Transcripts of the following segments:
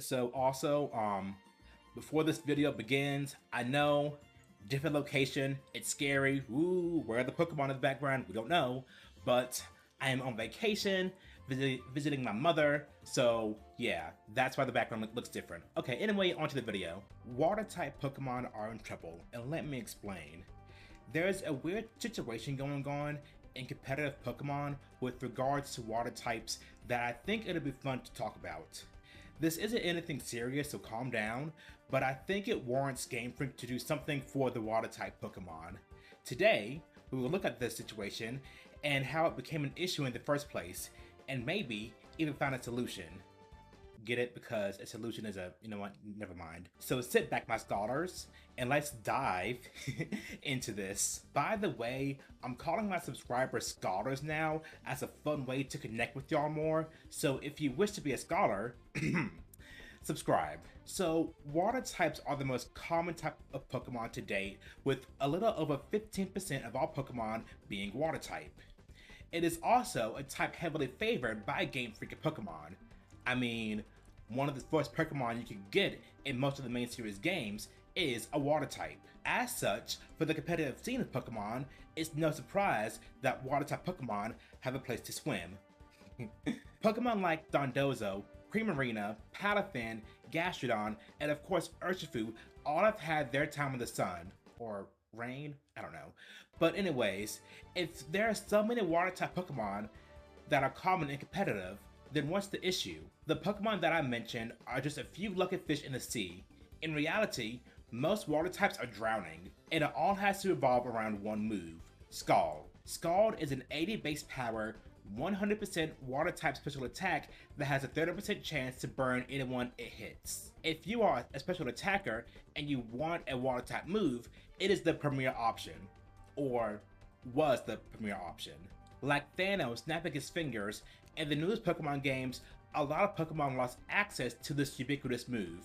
So also, before this video begins, I know, different location, it's scary. Ooh, where are the Pokemon in the background? We don't know, but I am on vacation, visiting my mother, so yeah, that's why the background looks different. Okay, anyway, onto the video. Water-type Pokemon are in trouble, and let me explain. There's a weird situation going on in competitive Pokemon with regards to water types that I think it'll be fun to talk about. This isn't anything serious, so calm down, but I think it warrants Game Freak to do something for the water type Pokemon. Today, we will look at this situation and how it became an issue in the first place, and maybe even find a solution. Get it? Because a solution is you know what, never mind. So sit back, my scholars, and let's dive into this. By the way, I'm calling my subscribers scholars now as a fun way to connect with y'all more, so if you wish to be a scholar, subscribe. So water types are the most common type of Pokemon to date, with a little over 15% of all Pokemon being water type. It is also a type heavily favored by Game Freak and Pokemon. I mean, one of the first Pokemon you can get in most of the main series games is a water type. As such, for the competitive scene of Pokemon, it's no surprise that water type Pokemon have a place to swim. Pokemon like Dondozo, Primarina, Palafin, Gastrodon, and of course Urshifu all have had their time in the sun, or rain, I don't know. But anyways, if there are so many water type Pokemon that are common and competitive, then what's the issue? The Pokemon that I mentioned are just a few lucky fish in the sea. In reality, most water types are drowning, and it all has to revolve around one move, Scald. Scald is an 80 base power, 100% water type special attack that has a 30% chance to burn anyone it hits. If you are a special attacker and you want a water type move, it is the premier option, or was the premier option. Like Thanos snapping his fingers, in the newest Pokemon games, a lot of Pokemon lost access to this ubiquitous move.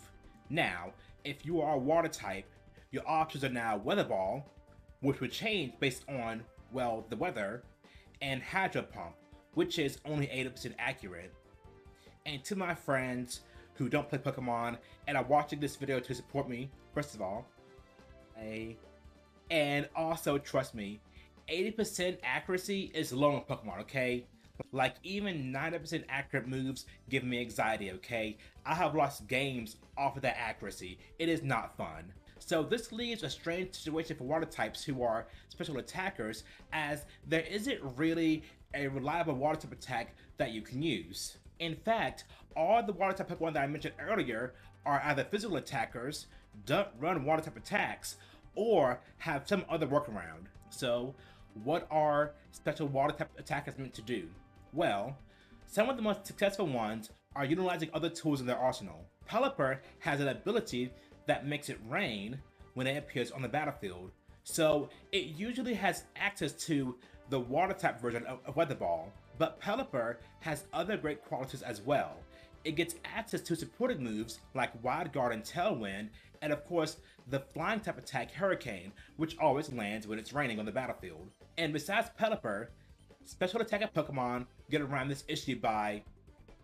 Now, if you are a water type, your options are now Weather Ball, which would change based on, well, the weather, and Hydro Pump, which is only 80% accurate. And to my friends who don't play Pokemon and are watching this video to support me, first of all, and also trust me, 80% accuracy is low in Pokemon, okay? Like, even 90% accurate moves give me anxiety, okay? I have lost games off of that accuracy. It is not fun. So this leaves a strange situation for water types who are special attackers, as there isn't really a reliable water type attack that you can use. In fact, all the water type Pokemon that I mentioned earlier are either physical attackers, don't run water type attacks, or have some other workaround. So what are special water type attackers meant to do? Well, some of the most successful ones are utilizing other tools in their arsenal. Pelipper has an ability that makes it rain when it appears on the battlefield, so it usually has access to the water type version of Weather Ball, but Pelipper has other great qualities as well. It gets access to supporting moves like Wide Guard and Tailwind, and of course the flying type attack Hurricane, which always lands when it's raining on the battlefield. And besides Pelipper, special attacker Pokemon get around this issue by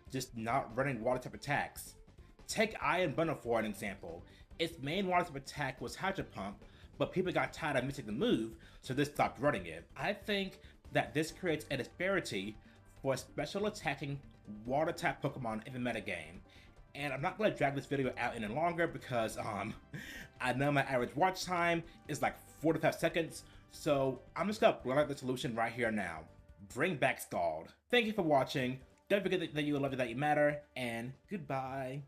just not running water type attacks. Take Iron Bundle for an example. Its main water type attack was Hydro Pump, but people got tired of missing the move, so they stopped running it. I think that this creates a disparity for special attacking water type Pokemon in the metagame. And I'm not going to drag this video out any longer because I know my average watch time is like 45 seconds, so I'm just going to blurt out the solution right here now. Bring back Scald. Thank you for watching. Don't forget that you love it, that you matter, and goodbye.